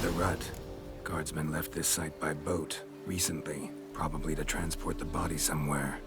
The Rut. Guardsmen left this site by boat recently, probably to transport the body somewhere.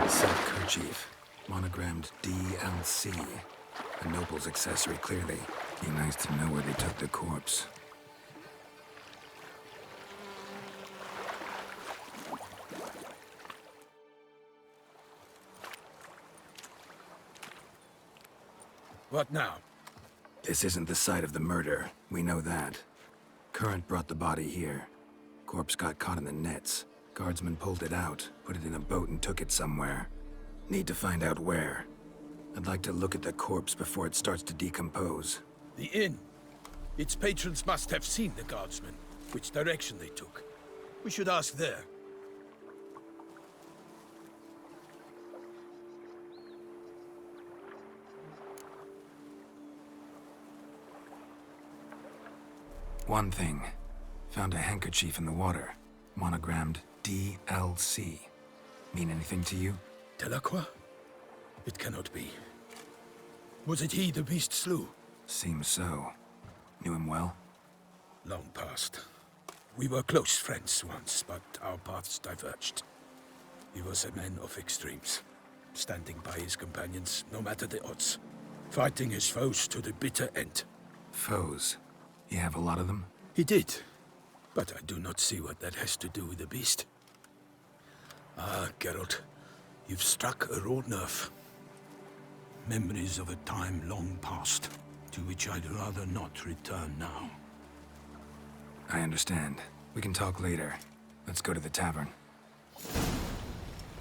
Silk kerchief, monogrammed DLC. A noble's accessory, clearly. Be nice to know where they took the corpse. What now? This isn't the site of the murder. We know that. Current brought the body here. Corpse got caught in the nets. Guardsmen pulled it out, put it in a boat and took it somewhere. Need to find out where. I'd like to look at the corpse before it starts to decompose. The inn. Its patrons must have seen the guardsmen, which direction they took. We should ask there. One thing. Found a handkerchief in the water. Monogrammed DLC. Mean anything to you? Delacroix? It cannot be. Was it he the beast slew? Seems so. Knew him well? Long past. We were close friends once, but our paths diverged. He was a man of extremes, standing by his companions no matter the odds, fighting his foes to the bitter end. Foes? You have a lot of them? He did, but I do not see what that has to do with the beast. Ah, Geralt, you've struck a raw nerve. Memories of a time long past, to which I'd rather not return now. I understand. We can talk later. Let's go to the tavern.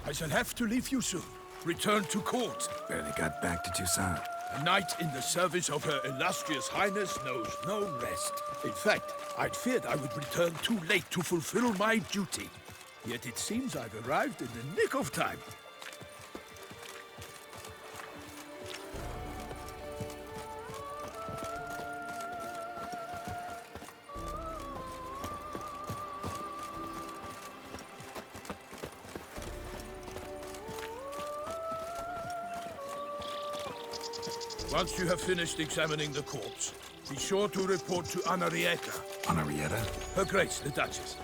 I shall have to leave you soon. Return to court. Barely got back to Toussaint. A knight in the service of Her Illustrious Highness knows no rest. In fact, I'd feared I would return too late to fulfill my duty. Yet it seems I've arrived in the nick of time. Once you have finished examining the corpse, be sure to report to Anarietta. Anarietta? Her Grace, the Duchess.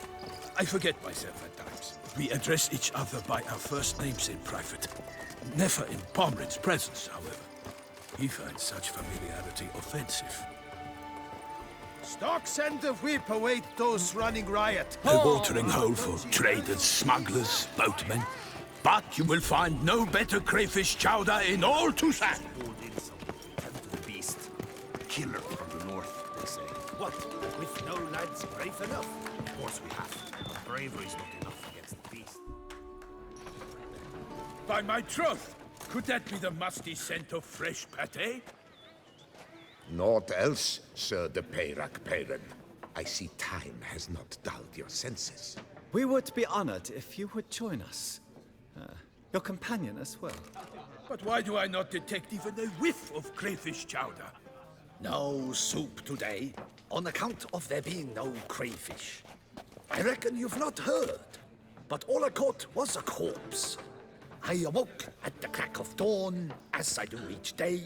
I forget myself at times. We address each other by our first names in private. Never in Pomrin's presence, however. He finds such familiarity offensive. Stark send the whip await those running riot. A watering hole for traders, smugglers, boatmen. But you will find no better crayfish chowder in all Toussaint. Killer from the north, they say. What? With no lads brave enough? Of course we have. But bravery's not enough against the beast. By my troth, could that be the musty scent of fresh pâté? Naught else, Sir de Peyrac Peyren. I see time has not dulled your senses. We would be honored if you would join us. Your companion as well. But why do I not detect even a whiff of crayfish chowder? No soup today, on account of there being no crayfish. I reckon you've not heard, but all I caught was a corpse. I awoke at the crack of dawn, as I do each day,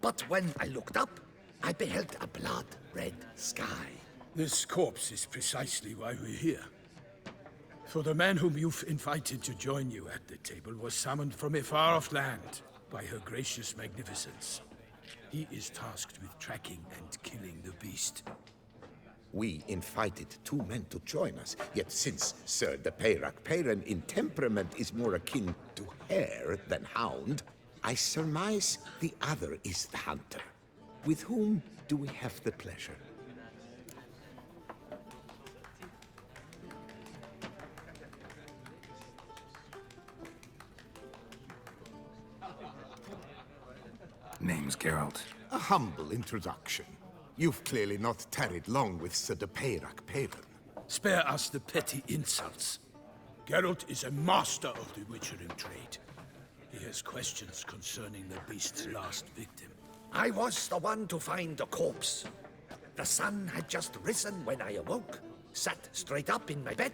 but when I looked up, I beheld a blood-red sky. This corpse is precisely why we're here. For the man whom you've invited to join you at the table was summoned from a far-off land by her gracious magnificence. He is tasked with tracking and killing the beast. We invited 2 men to join us, yet since Sir de Peyrac Peyren in temperament is more akin to hare than hound, I surmise the other is the hunter. With whom do we have the pleasure? Name's Geralt. A humble introduction. You've clearly not tarried long with Sir de Peyrac Peyren. Spare us the petty insults. Geralt is a master of the witchering trade. He has questions concerning the beast's last victim. I was the one to find the corpse. The sun had just risen when I awoke, sat straight up in my bed,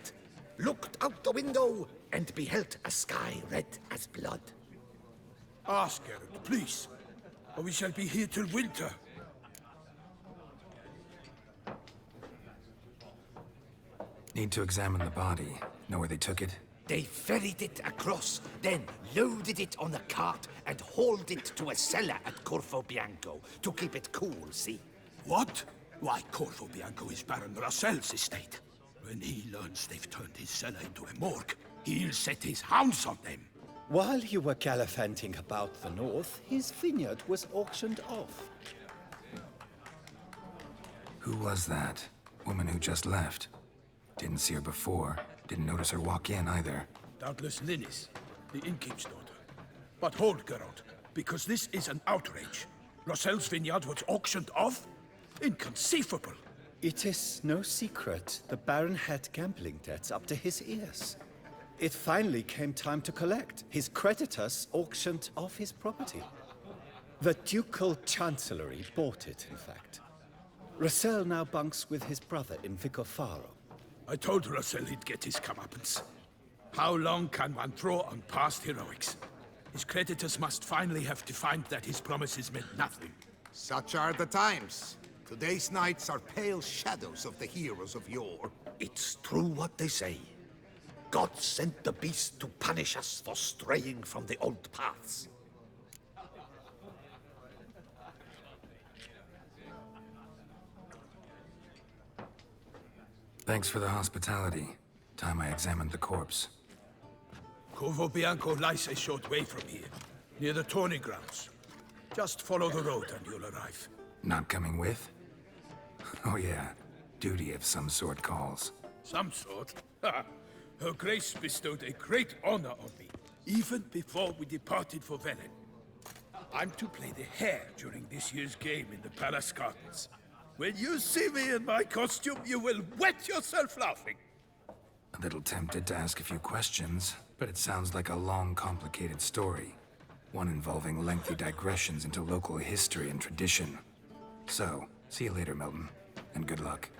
looked out the window, and beheld a sky red as blood. Ask Geralt, please, or we shall be here till winter. Need to examine the body. Know where they took it? They ferried it across, then loaded it on a cart and hauled it to a cellar at Corvo Bianco to keep it cool, see? What? Why, Corvo Bianco is Baron Rossel's estate. When he learns they've turned his cellar into a morgue, he'll set his hounds on them. While you were gallivanting about the north, his vineyard was auctioned off. Who was that? Woman who just left. Didn't see her before. Didn't notice her walk in either. Doubtless Linnis, the innkeep's daughter. But hold, Geralt, because this is an outrage. Rossel's vineyard was auctioned off? Inconceivable! It is no secret the Baron had gambling debts up to his ears. It finally came time to collect. His creditors auctioned off his property. The Ducal Chancellery bought it, in fact. Rossel now bunks with his brother in Vicofaro. I told Rossel he'd get his comeuppance. How long can one throw on past heroics? His creditors must finally have defined that his promises meant nothing. Such are the times. Today's knights are pale shadows of the heroes of yore. It's true what they say. God sent the beast to punish us for straying from the old paths. Thanks for the hospitality. Time I examined the corpse. Corvo Bianco lies a short way from here, near the tourney grounds. Just follow the road and you'll arrive. Not coming with? Oh yeah, duty of some sort calls. Some sort? Ha! Her Grace bestowed a great honor on me, even before we departed for Velen. I'm to play the hare during this year's game in the palace gardens. When you see me in my costume, you will wet yourself laughing. A little tempted to ask a few questions, but it sounds like a long, complicated story. One involving lengthy digressions into local history and tradition. So, see you later, Milton, and good luck.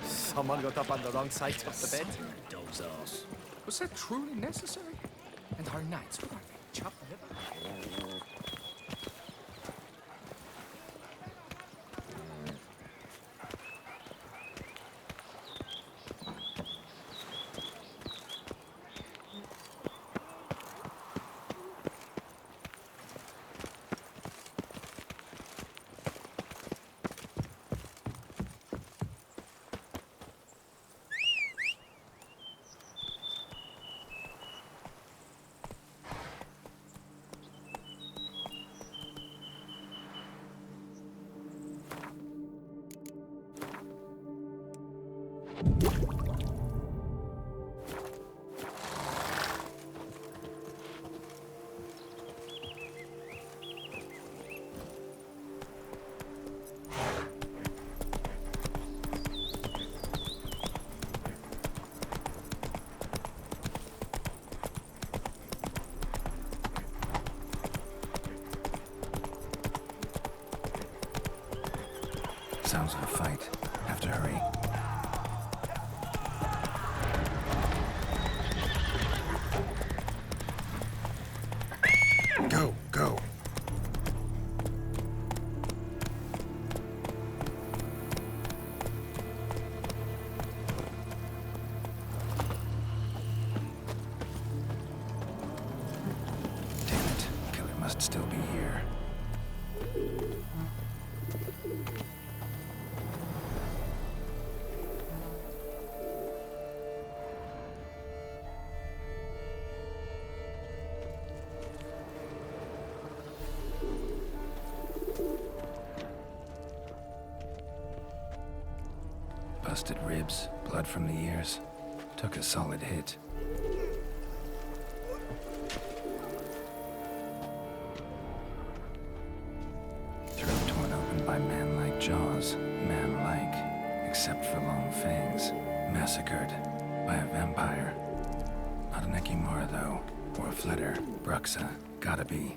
Someone got up on the wrong side of the bed. Was that truly necessary? And our knights, what are they? Chopped liver? Sounds like a fight. Have to hurry. Go, go. Busted ribs, blood from the ears. Took a solid hit. Throat torn open by man-like jaws. Man-like, except for long fangs. Massacred by a vampire. Not an Ekimara, though. Or a Fletter. Bruxa. Gotta be.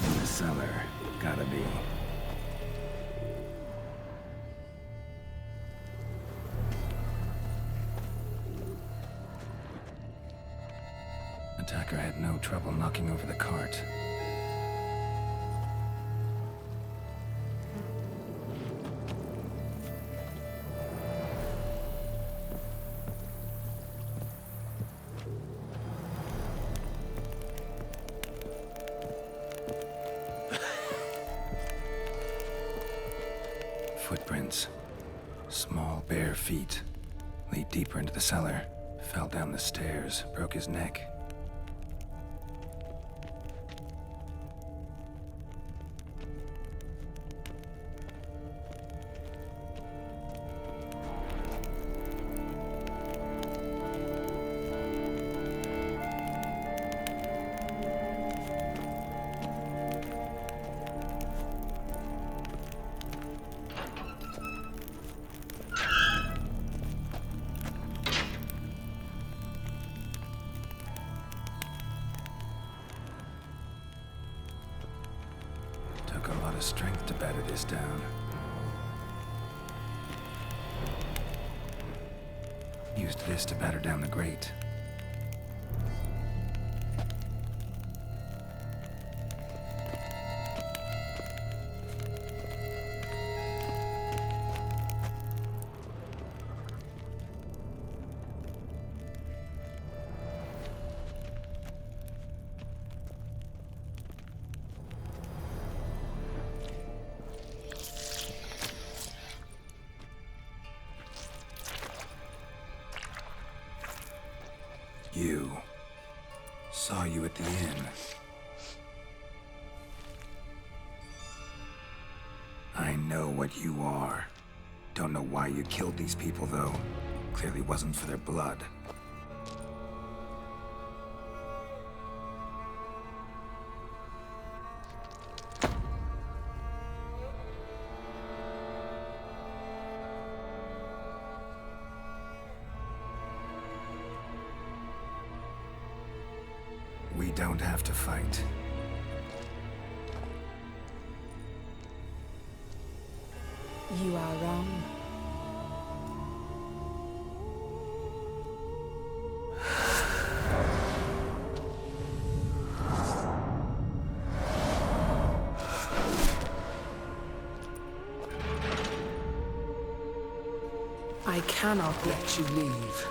In the cellar. Gotta be. Attacker had no trouble knocking over the cart. Footprints. Small, bare feet. Lead deeper into the cellar. Fell down the stairs, broke his neck. Took a lot of strength to batter this down. Used this to batter down the grate. You. Saw you at the inn. I know what you are. Don't know why you killed these people, though. Clearly wasn't for their blood. We don't have to fight. You are wrong. I cannot let you leave.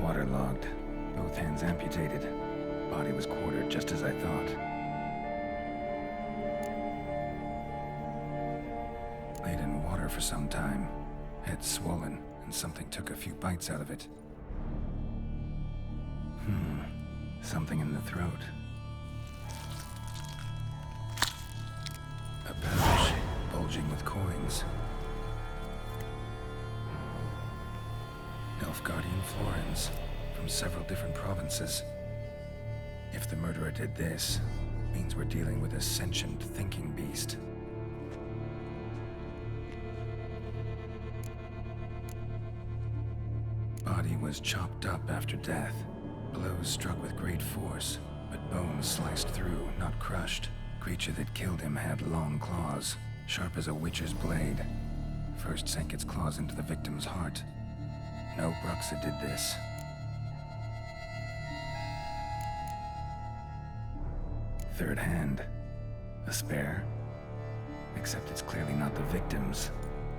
Waterlogged. Both hands amputated. Body was quartered just as I thought. Laid in water for some time. Head swollen, and something took a few bites out of it. Something in the throat. A pouch, bulging with coins. Nilfgaardian florins, from several different provinces. If the murderer did this, means we're dealing with a sentient thinking beast. Body was chopped up after death. Blows struck with great force, but bones sliced through, not crushed. Creature that killed him had long claws, sharp as a witcher's blade. First sank its claws into the victim's heart. No Bruxa did this. Third hand. A spare? Except it's clearly not the victim's.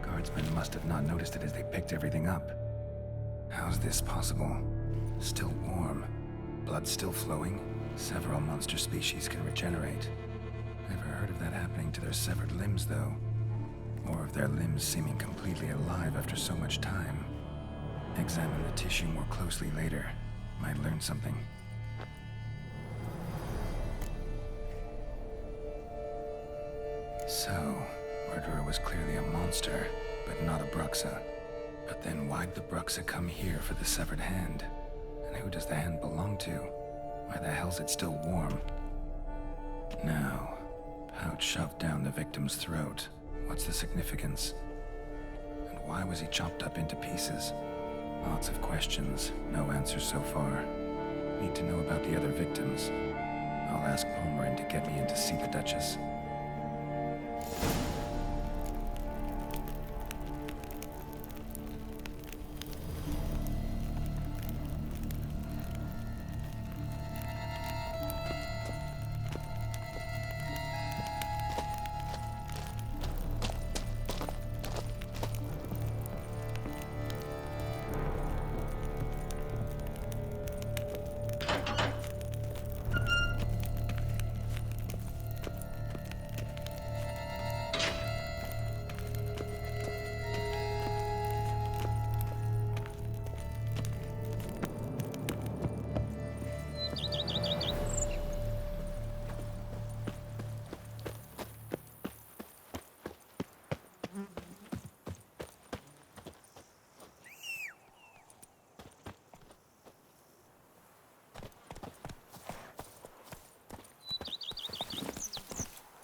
Guardsmen must have not noticed it as they picked everything up. How's this possible? Still warm. Blood still flowing. Several monster species can regenerate. Never heard of that happening to their severed limbs, though. Or of their limbs seeming completely alive after so much time. Examine the tissue more closely later. Might learn something. So, murderer was clearly a monster, but not a Bruxa. But then why'd the Bruxa come here for the severed hand? And who does the hand belong to? Why the hell's it still warm? Now, pouch shoved down the victim's throat. What's the significance? And why was he chopped up into pieces? Lots of questions, no answers so far. Need to know about the other victims. I'll ask Palmerin to get me in to see the Duchess.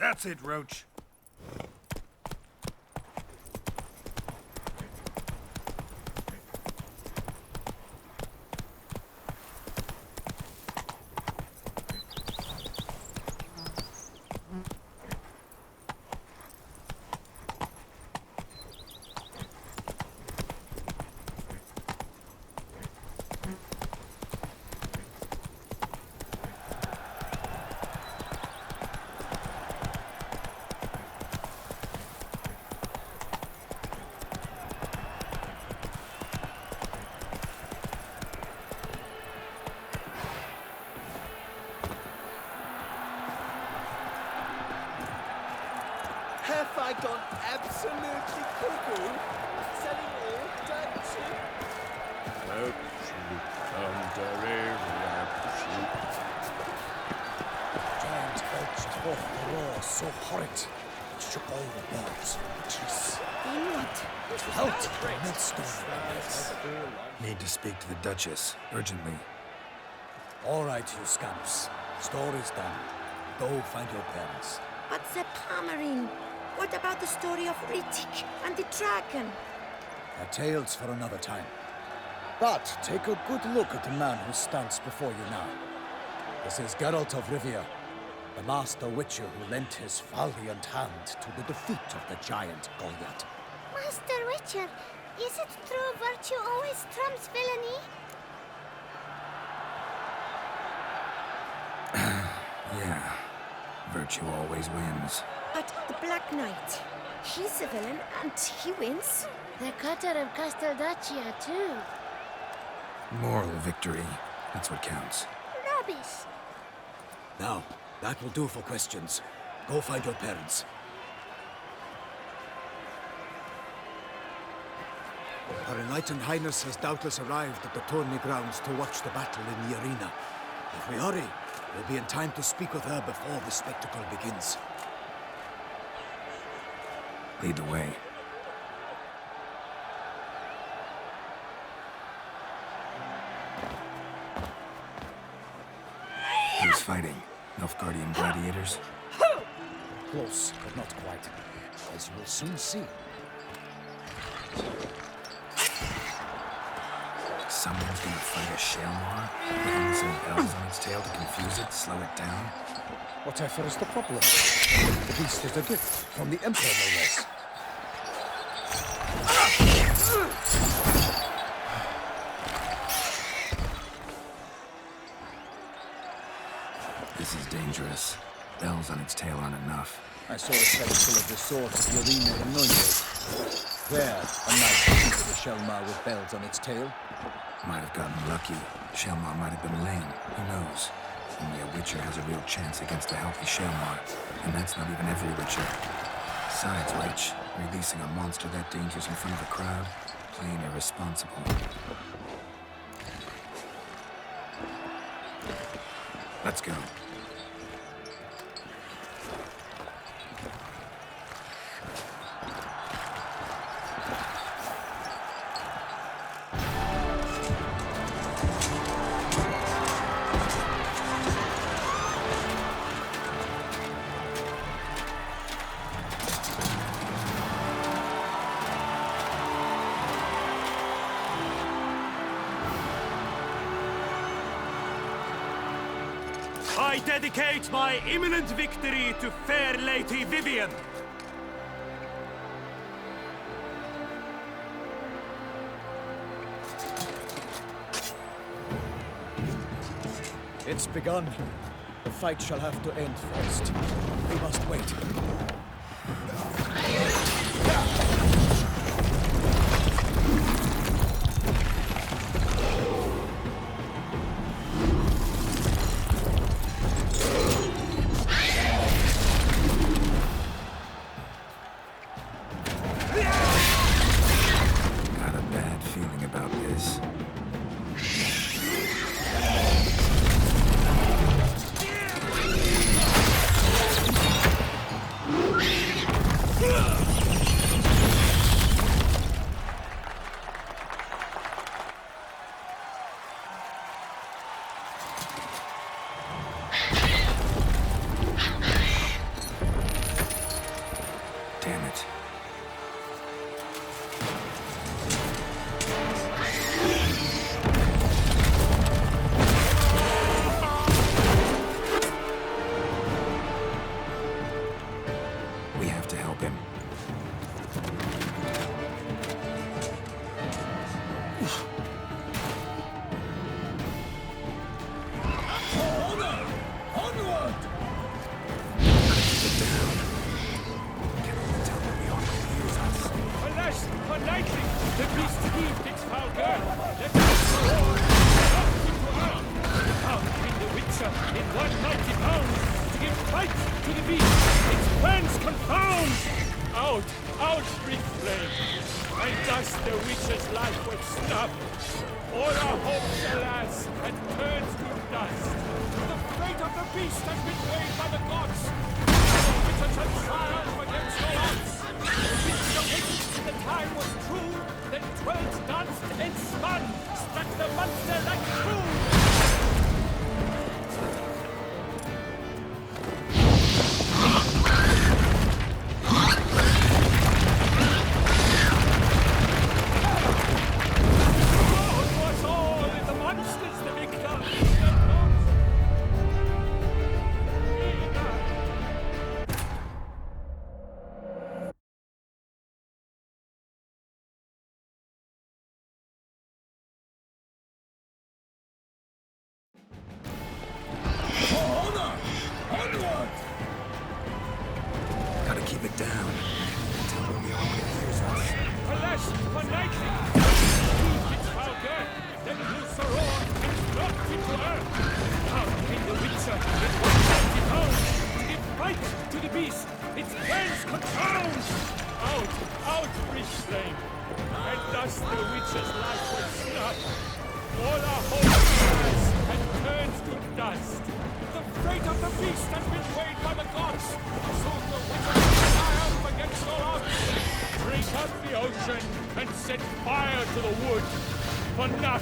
That's it, Roach. Have I gone absolutely cuckoo? Selling all dirt cheap? Giant belched forth the roar so horrid, it shook all the birds. Jeez. Then what? Out! The millstone. Need to speak to the Duchess, urgently. All right, you scamps. Story's done. Go find your parents. But the Palmerin. What about the story of Rittik and the dragon? Our tales for another time. But take a good look at the man who stands before you now. This is Geralt of Rivia, the master witcher who lent his valiant hand to the defeat of the giant Goliath. Master Witcher, is it true virtue always trumps villainy? Yeah. Virtue always wins. But the Black Knight, he's a villain and he wins. The cutter of Casteldaccia, too. Moral victory. That's what counts. Rubbish. Now, that will do for questions. Go find your parents. Her Enlightened Highness has doubtless arrived at the tourney grounds to watch the battle in the arena. If we hurry, we'll be in time to speak with her before the spectacle begins. Lead the way. Who's fighting? Nilfgaardian gladiators? Close, but not quite. As you will soon see. Someone's gonna fight a Shelmar? Putting some bells on its tail to confuse it, slow it down? Whatever is the problem? The beast is a gift from the Emperor, no less. This is dangerous. Bells on its tail aren't enough. I saw a pedestal of the sword at the arena in Nuremberg. There, a knight defeated a Shelmar with bells on its tail. Might have gotten lucky. Shelmar might have been lame. Who knows? Only a Witcher has a real chance against a healthy Shelmar. And that's not even every Witcher. Besides which, releasing a monster that dangerous in front of a crowd? Plain irresponsible. Let's go. I dedicate my imminent victory to fair Lady Vivian. It's begun. The fight shall have to end first. We must wait. Got a bad feeling about this. Damn it. We have to help him. Onward! Sit down. Get him to tell him we aren't going to use us. Alas, for lightning, the beast heaved its foul girl. Let us roar, up into arm. Out came the Witcher in 190 pounds to give fight to the beast. Its plans confound. Out, breathed flame. And thus the Witcher's life was snuffed. All our hopes, alas, had turned to dust. The fate of the beast has been weighed by the gods. The Witcher shall triumph against all odds. The Witcher wished the time was true, then 12 danced and spun, struck the monster like true.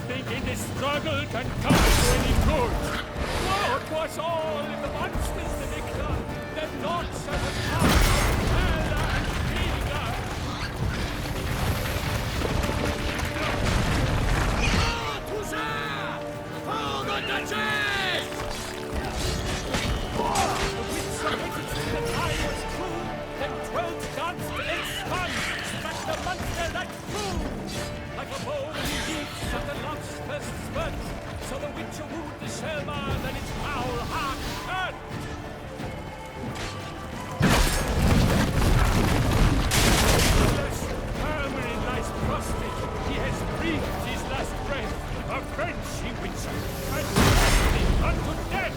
nothing in this struggle can come to any good. What was all in the monsters, the victor? They're not as a part of Hela and Vega. To there! For the Duchess! The witch submitted to the tie was true, then 12 danced and spun, struck the monster like food. Like a bow he leaps at the love's first spurt, so the witcher wooed the Selma, then its foul heart turned. Hermelin lies prostrate, he has breathed his last breath, a Frenchy witcher, and him unto death.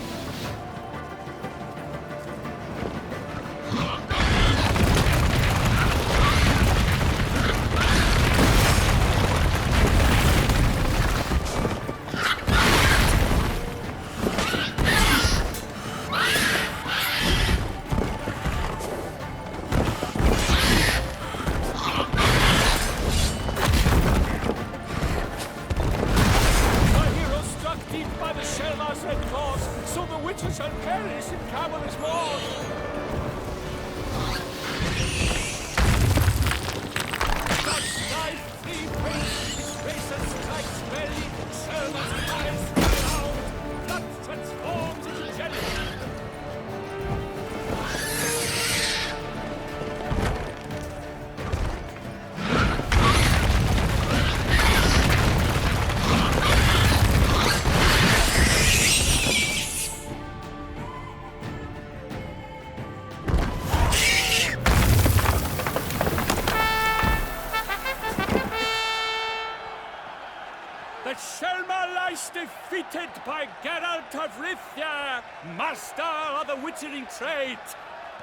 Defeated by Geralt of Rivia, master of the witchering trade.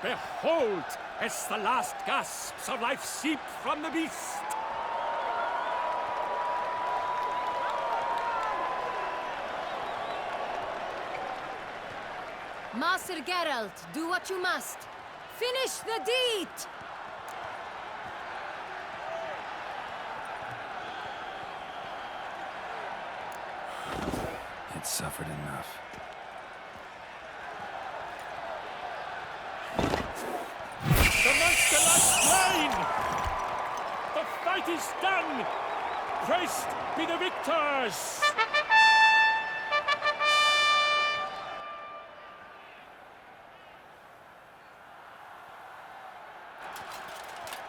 Behold, as the last gasps of life seep from the beast. Master Geralt, do what you must. Finish the deed! It's suffered enough. The monster lies slain! The fight is done! Praised be the victors!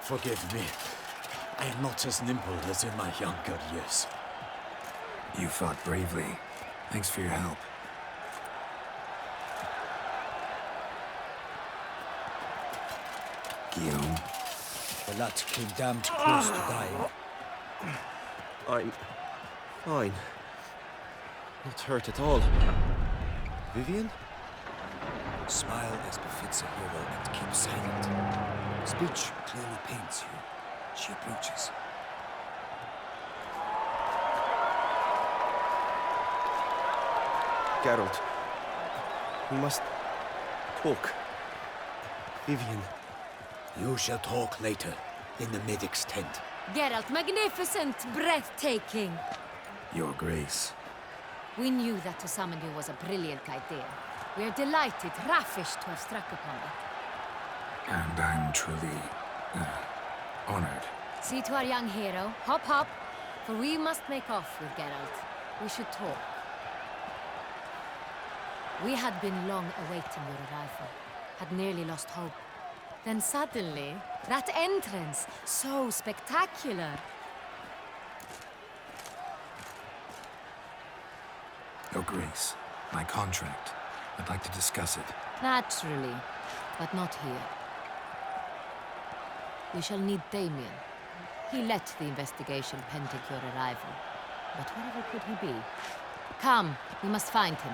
Forgive me. I am not as nimble as in my younger years. You fought bravely. Thanks for your help. Guillaume. The lad came damned close to dying. I'm fine. Not hurt at all. Vivian? Smile as befits a hero and keep silent. Speech clearly pains you. She approaches. Geralt. We must talk. Vivian. You shall talk later, in the medic's tent. Geralt, magnificent, breathtaking. Your Grace. We knew that to summon you was a brilliant idea. We are delighted, ravished to have struck upon it. And I'm truly honored. See to our young hero. Hop, hop. For we must make off with Geralt. We should talk. We had been long awaiting your arrival. Had nearly lost hope. Then suddenly, that entrance, so spectacular. Your Grace, my contract. I'd like to discuss it. Naturally, but not here. We shall need Damien. He led the investigation pending your arrival. But wherever could he be? Come, we must find him.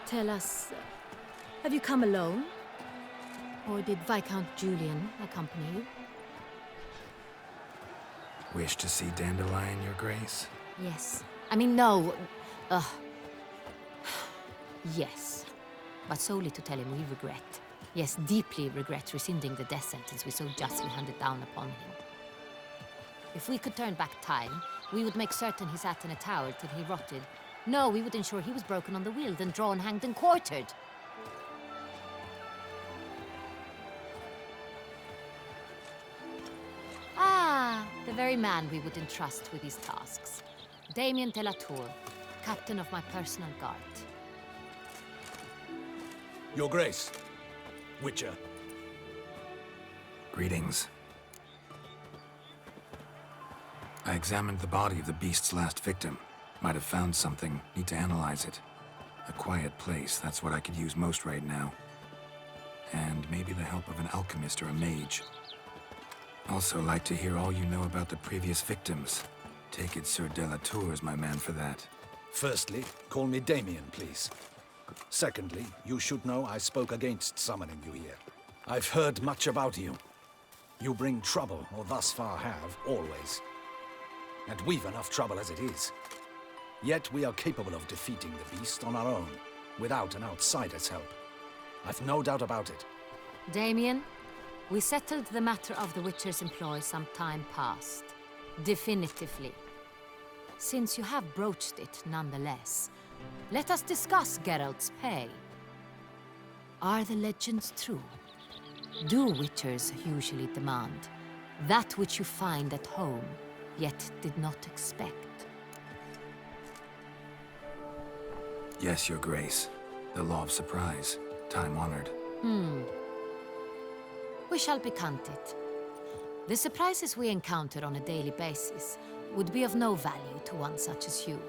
Tell us, have you come alone? Or did Viscount Julian accompany you? Wish to see Dandelion, Your Grace? Yes, I mean, no. Yes. But solely to tell him we regret. Yes, deeply regret rescinding the death sentence we so justly handed down upon him. If we could turn back time, we would make certain he sat in a tower till he rotted. No, we would ensure he was broken on the wheel, then drawn, hanged, and quartered. Ah, the very man we would entrust with these tasks. Damien de la Tour, captain of my personal guard. Your Grace, Witcher. Greetings. I examined the body of the beast's last victim. Might have found something. Need to analyze it. A quiet place, that's what I could use most right now. And maybe the help of an alchemist or a mage. Also like to hear all you know about the previous victims. Take it Sir de la Tour is my man for that. Firstly, call me Damien, please. Secondly, you should know I spoke against summoning you here. I've heard much about you. You bring trouble, or thus far have, always. And we've enough trouble as it is. Yet we are capable of defeating the beast on our own, without an outsider's help. I've no doubt about it. Damien, we settled the matter of the Witcher's employ some time past. Definitively. Since you have broached it nonetheless, let us discuss Geralt's pay. Are the legends true? Do Witchers usually demand that which you find at home, yet did not expect? Yes, Your Grace. The law of surprise. Time-honored. We shall be content. The surprises we encounter on a daily basis would be of no value to one such as you.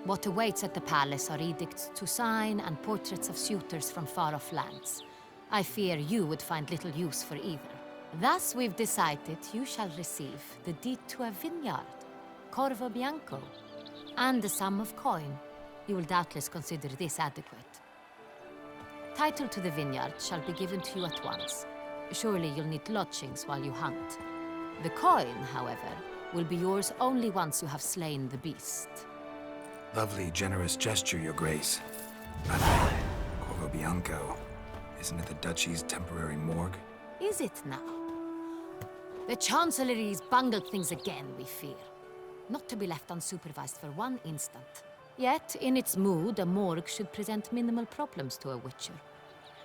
What awaits at the palace are edicts to sign and portraits of suitors from far-off lands. I fear you would find little use for either. Thus we've decided you shall receive the deed to a vineyard, Corvo Bianco, and a sum of coin. You will doubtless consider this adequate. Title to the vineyard shall be given to you at once. Surely you'll need lodgings while you hunt. The coin, however, will be yours only once you have slain the beast. Lovely, generous gesture, Your Grace. But Corvo Bianco, isn't it the Duchy's temporary morgue? Is it now? The Chancellery's bungled things again, we fear. Not to be left unsupervised for one instant. Yet, in its mood, a morgue should present minimal problems to a Witcher.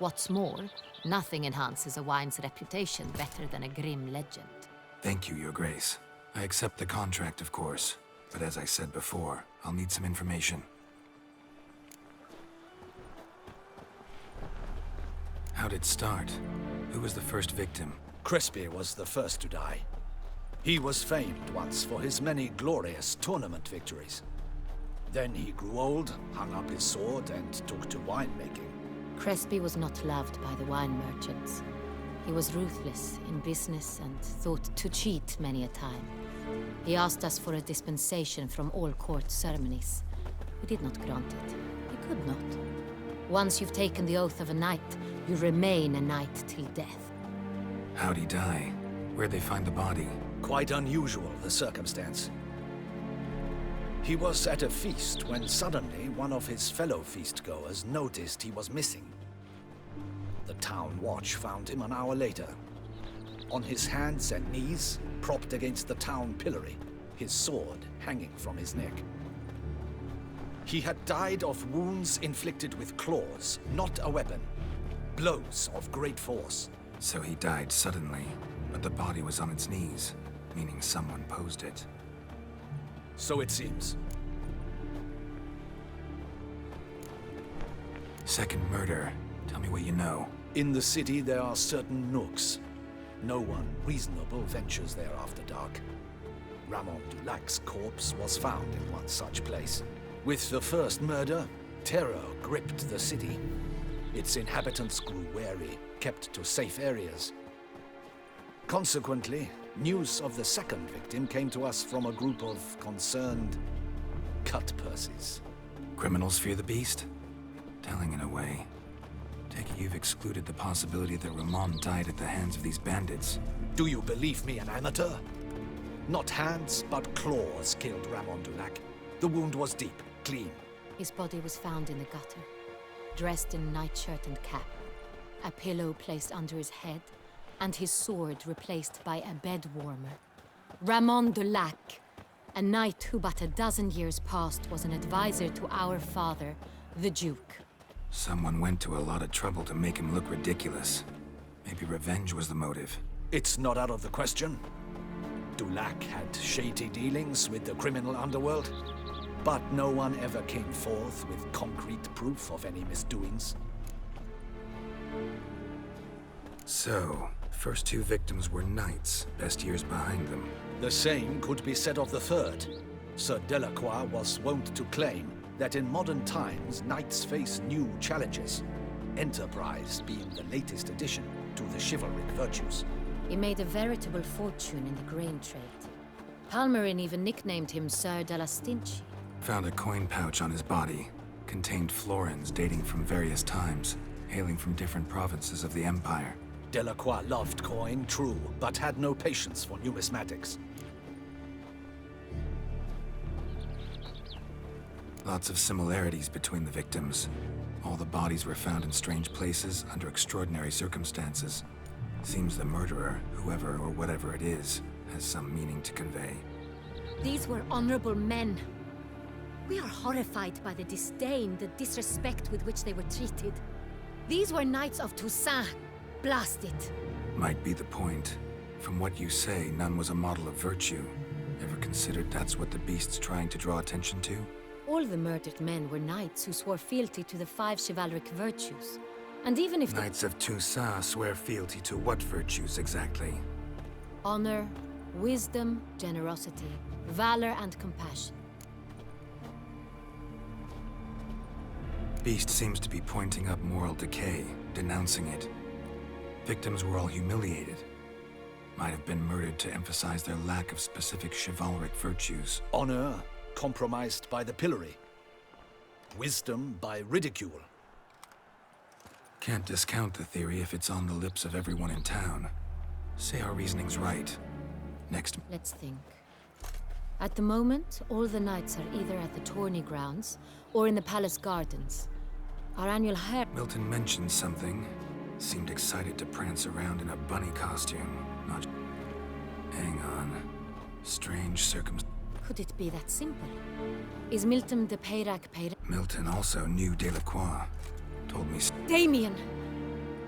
What's more, nothing enhances a wine's reputation better than a grim legend. Thank you, Your Grace. I accept the contract, of course. But as I said before, I'll need some information. How'd it start? Who was the first victim? Crespi was the first to die. He was famed once for his many glorious tournament victories. Then he grew old, hung up his sword, and took to winemaking. Crespi was not loved by the wine merchants. He was ruthless in business and thought to cheat many a time. He asked us for a dispensation from all court ceremonies. We did not grant it. He could not. Once you've taken the oath of a knight, you remain a knight till death. How'd he die? Where'd they find the body? Quite unusual, the circumstance. He was at a feast when suddenly one of his fellow feastgoers noticed he was missing. The town watch found him an hour later. On his hands and knees, propped against the town pillory, his sword hanging from his neck. He had died of wounds inflicted with claws, not a weapon. Blows of great force. So he died suddenly, but the body was on its knees, meaning someone posed it. So it seems. Second murder. Tell me what you know. In the city there are certain nooks. No one reasonable ventures there after dark. Ramon Dulac's corpse was found in one such place. With the first murder, terror gripped the city. Its inhabitants grew wary, kept to safe areas. Consequently, news of the second victim came to us from a group of concerned cut-purses. Criminals fear the beast? Telling in a way. Take it you've excluded the possibility that Ramon died at the hands of these bandits. Do you believe me an amateur? Not hands, but claws killed Ramon Dulac. The wound was deep, clean. His body was found in the gutter, dressed in nightshirt and cap, a pillow placed under his head, and his sword replaced by a bed warmer. Ramon de Lac, a knight who but a dozen years past was an advisor to our father, the Duke. Someone went to a lot of trouble to make him look ridiculous. Maybe revenge was the motive. It's not out of the question. Dulac had shady dealings with the criminal underworld, but no one ever came forth with concrete proof of any misdoings. So, first two victims were knights, best years behind them. The same could be said of the third. Sir Delacroix was wont to claim that in modern times, knights face new challenges, enterprise being the latest addition to the chivalric virtues. He made a veritable fortune in the grain trade. Palmerin even nicknamed him Sir de la Stinchi. Found a coin pouch on his body. Contained florins dating from various times, hailing from different provinces of the Empire. Delacroix loved coin, true, but had no patience for numismatics. Lots of similarities between the victims. All the bodies were found in strange places under extraordinary circumstances. Seems the murderer, whoever or whatever it is, has some meaning to convey. These were honorable men. We are horrified by the disdain, the disrespect with which they were treated. These were knights of Toussaint. Blast it. Might be the point. From what you say, none was a model of virtue. Ever considered that's what the beast's trying to draw attention to? All the murdered men were knights who swore fealty to the 5 chivalric virtues. And even if Knights of Toussaint swear fealty to what virtues exactly? honor, wisdom, generosity, valor, and compassion. Beast seems to be pointing up moral decay, denouncing it. Victims were all humiliated. Might have been murdered to emphasize their lack of specific chivalric virtues. Honor compromised by the pillory. Wisdom by ridicule. Can't discount the theory if it's on the lips of everyone in town. Say our reasoning's right. Next. Let's think. At the moment, all the knights are either at the tourney grounds or in the palace gardens. Our annual hare... Milton mentioned something. Seemed excited to prance around in a bunny costume. Not... Hang on. Strange circumstances. Could it be that simple? Is Milton de Peyrac Milton also knew Delacroix. Told me... Damien!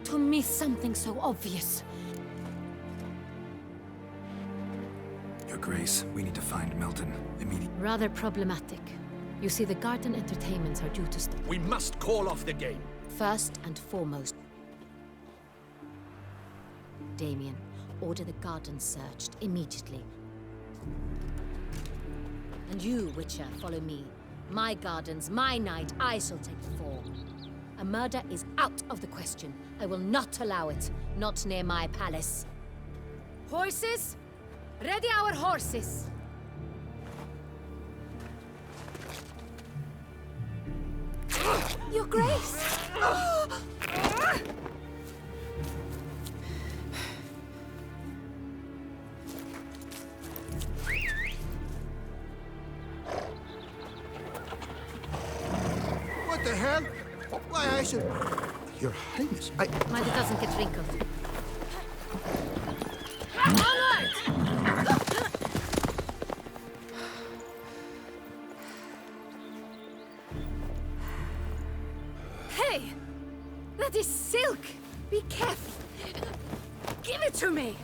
To me, something so obvious. Your Grace, we need to find Milton. Immediately. Rather problematic. You see, the garden entertainments are due to start. We must call off the game. First and foremost. Damien, order the garden searched immediately. And you, Witcher, follow me. My gardens, my night, I shall take the fall. A murder is out of the question. I will not allow it. Not near my palace. Horses? Ready our horses! Your Grace! What the hell? Why, I should... Your Highness, I... Mind it doesn't get wrinkled. Onward! Hey! That is silk! Be careful! Give it to me!